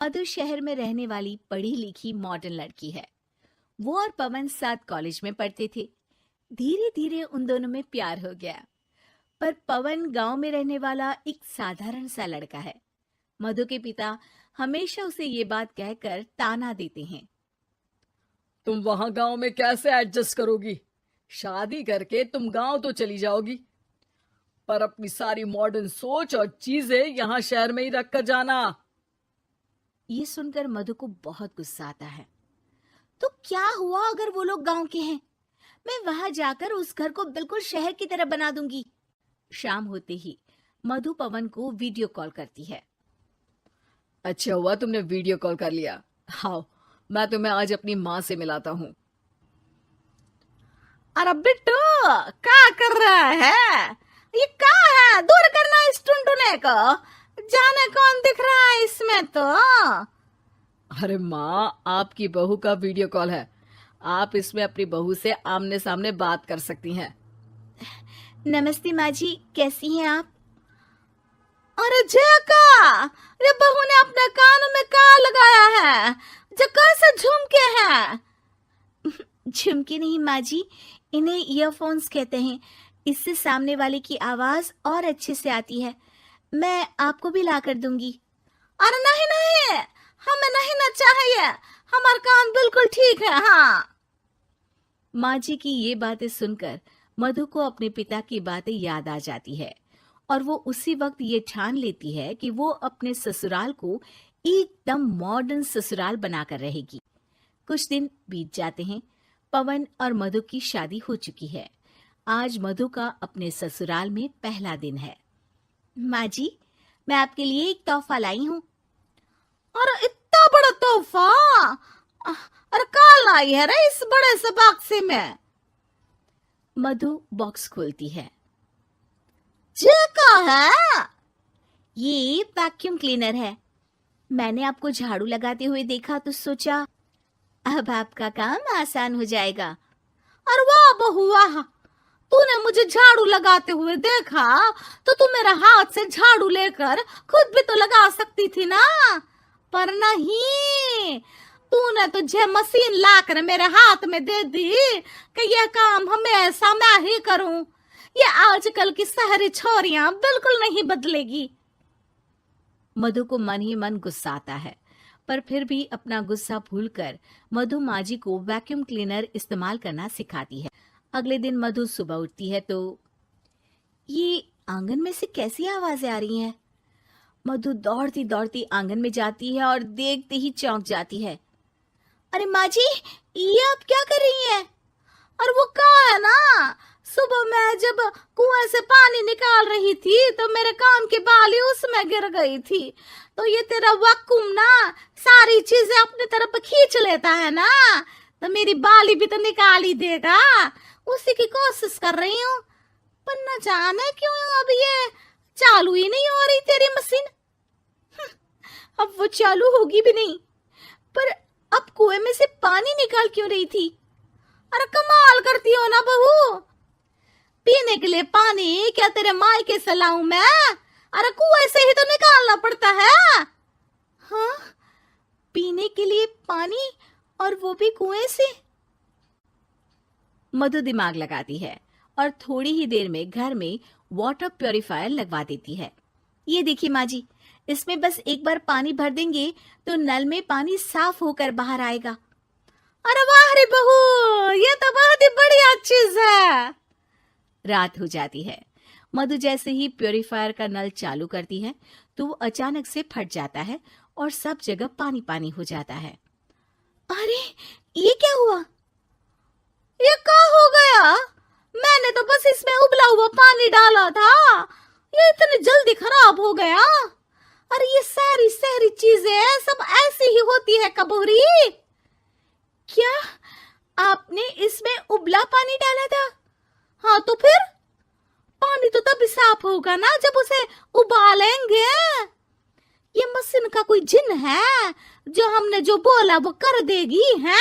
मधु शहर में रहने वाली पढ़ी लिखी मॉडर्न लड़की है। वो और पवन साथ कॉलेज में पढ़ते थे। धीरे धीरे उन दोनों में प्यार हो गया। पर पवन गांव में रहने वाला एक साधारण सा लड़का है। मधु के पिता हमेशा उसे ये बात कहकर ताना देते हैं। तुम वहां गांव में कैसे एडजस्ट करोगी? शादी करके तुम गांव तो चली जाओगी, पर अपनी सारी मॉडर्न सोच और चीजें यहाँ शहर में ही रख कर जाना। ये सुनकर मधु को बहुत गुस्सा आता है। तो क्या हुआ अगर वो लोग गांव के हैं? मैं वहां जाकर उस घर को बिल्कुल शहर की तरह बना दूंगी। शाम होते ही मधु पवन को वीडियो कॉल करती है। अच्छा हुआ तुमने वीडियो कॉल कर लिया। आओ, मैं तुम्हें आज अपनी माँ से मिलाता हूँ। अरे बिट्टू, क्या कर रहा है? ये क्या है? दूर करना इस टुनटुने को। जाने कौन दिख रहा है इसमें तो। अरे माँ, आपकी बहू का वीडियो कॉल है। आप इसमें अपनी बहू से आमने सामने बात कर सकती हैं। नमस्ते माँ जी, कैसी हैं आप? अरे जेका, ये बहू ने अपने कानों में क्या लगाया है? जो कैसे झुमके हैं? झुमके नहीं माँ जी, इन्हें ईयरफोन्स कहते हैं। इससे सामने वाले की आवाज और अच्छे से आती है। मैं आपको भी ला कर दूंगी। अरे नहीं नहीं, हमें नहीं ना चाहिए। हमारे कान बिल्कुल ठीक है। हाँ। माँ जी की ये बातें सुनकर मधु को अपने पिता की बातें याद आ जाती है और वो उसी वक्त ये ठान लेती है कि वो अपने ससुराल को एकदम मॉडर्न ससुराल बनाकर रहेगी। कुछ दिन बीत जाते हैं। पवन और मधु की शादी हो चुकी है। आज मधु का अपने ससुराल में पहला दिन है। माँ जी, मैं आपके लिए एक तोहफा लाई हूँ। अरे इतना बड़ा तोहफा! अरे कहाँ लाई है रे इस बड़े से बक्से में? मधु बॉक्स खोलती है। ये क्या है? ये वैक्यूम क्लीनर है। मैंने आपको झाड़ू लगाते हुए देखा तो सोचा अब आपका काम आसान हो जाएगा। अरे वाह बहू वाह! तूने मुझे झाड़ू लगाते हुए देखा तो तू मेरा हाथ से झाड़ू लेकर खुद भी तो लगा सकती थी ना। पर नहीं, तूने तो जे मशीन लाकर मेरे हाथ में दे दी कि यह काम हमेशा मैं ही करूं। ये आजकल की शहरी छोरियां बिल्कुल नहीं बदलेगी। मधु को मन ही मन गुस्सा आता है, पर फिर भी अपना गुस्सा भूलकर मधु माँ जी को वैक्यूम क्लीनर इस्तेमाल करना सिखाती है। अगले दिन मधु सुबह उठती है तो ये आंगन में से कैसी आवाजें आ रही हैं? मधु दौड़ती दौड़ती आंगन में जाती है और देखते ही चौंक जाती है। अरे माँ जी, ये आप क्या कर रही हैं? और वो कहा है ना, सुबह मैं जब कुएं से पानी निकाल रही थी तो मेरे कान की बाली उसमें गिर गई थी। तो ये तेरा वैक्यूम ना सारी चीजें अपनी तरफ खींच लेता है ना, तो मेरी बाली भी तो निकाल ही देगा। उसी की कोशिश कर रही हूँ, पर न जाने क्यों अब ये चालू ही नहीं हो रही तेरी मशीन। अब वो चालू होगी भी नहीं। पर अब कुएं में से पानी निकाल क्यों रही थी? अरे कमाल करती हो ना बहू। पीने के लिए पानी क्या तेरे मायके से लाऊं मैं? अरे कुएं से ही तो निकालना पड़ता है। हाँ, पीने के लिए पानी, और वो भी कुएं से। मधु दिमाग लगाती है और थोड़ी ही देर में घर में वाटर प्योरीफायर लगवा देती है। ये देखिए माँ जी, इसमें बस एक बार पानी भर देंगे तो नल में पानी साफ होकर बाहर आएगा। अरे वाह रे बहू, ये तो बहुत ही बढ़िया चीज है। रात हो जाती है। मधु जैसे ही प्योरीफायर का नल चालू करती है तो वो अचानक से फट जाता है और सब जगह पानी पानी हो जाता है। अरे ये क्या हुआ? ये क्या हो गया? मैंने तो बस इसमें उबला हुआ पानी डाला था, ये इतनी जल्दी खराब हो गया। अरे ये सारी शहरी चीजें सब ऐसी ही होती है कबूरी। क्या आपने इसमें उबला पानी डाला था? हाँ तो फिर पानी तो तभी साफ होगा ना जब उसे उबालेंगे। ये मशीन का कोई जिन है जो हमने जो बोला वो कर देगी है?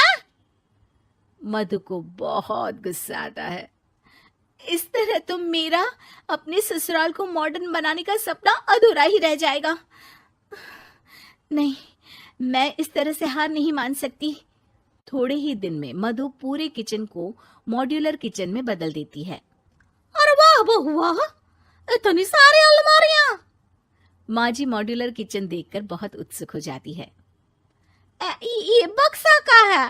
मधु को बहुत गुस्सा आता है। इस तरह तो मेरा अपने ससुराल को मॉडर्न बनाने का सपना अधूरा ही रह जाएगा। नहीं, मैं इस तरह से हार नहीं मान सकती। थोड़े ही दिन में मधु पूरे किचन को मॉड्यूलर किचन में बदल देती है। अरे वाह बहुआ, इतनी सारी अलमारियां। माँ जी मॉड्यूलर किचन देखकर बहुत उत्सुक हो जाती है। ये बक्सा का है।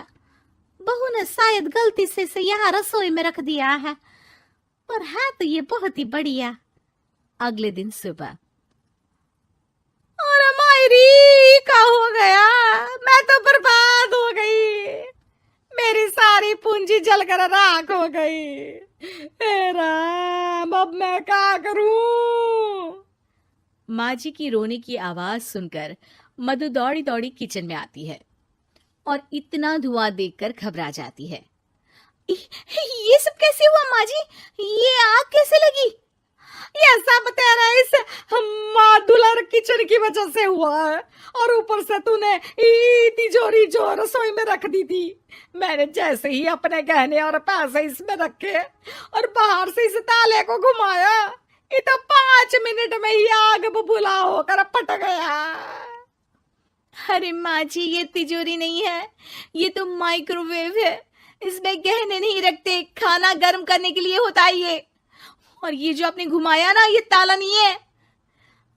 बहू ने शायद गलती से इसे यहाँ रसोई में रख दिया है, पर है तो ये बहुत ही बढ़िया। अगले दिन सुबह। अरे मायरी, क्या हो गया? मैं तो बर्बाद हो गई। मेरी सारी पूंजी जलकर राख हो गई। हे राम, अब मैं क्या करूं? माँ जी की रोने की आवाज सुनकर मधु दौड़ी दौड़ी किचन में आती है और इतना धुआं देखकर घबरा जाती है। ये सब कैसे हुआ माँ जी? ये आग कैसे लगी? ये सब तेरा इस मॉड्यूलर किचन की वजह से हुआ है, और ऊपर से तूने तिजोरी जो रसोई में रख दी थी। मैंने जैसे ही अपने गहने और पैसे इसमें रखे और बाहर से इस ताले को घुमाया, ये तो 5 मिनट में ही आग बबूला होकर फट गया। अरे माँ जी, ये तिजोरी नहीं है, ये तो माइक्रोवेव है। इसमें गहने नहीं रखते, खाना गर्म करने के लिए होता है ये। और ये जो आपने घुमाया ना, ये ताला नहीं है,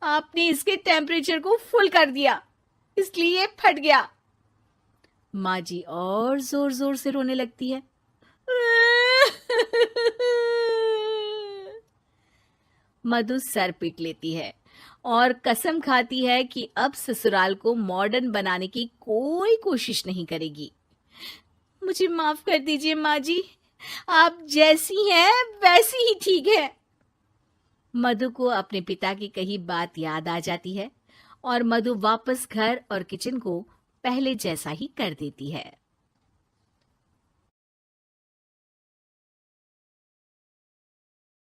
आपने इसके टेम्परेचर को फुल कर दिया, इसलिए ये फट गया। माँ जी और जोर जोर से रोने लगती है। मधु सर पीट लेती है और कसम खाती है कि अब ससुराल को मॉडर्न बनाने की कोई कोशिश नहीं करेगी। मुझे माफ कर दीजिए माँ जी, आप जैसी हैं वैसी ही ठीक है। मधु को अपने पिता की कही बात याद आ जाती है और मधु वापस घर और किचन को पहले जैसा ही कर देती है।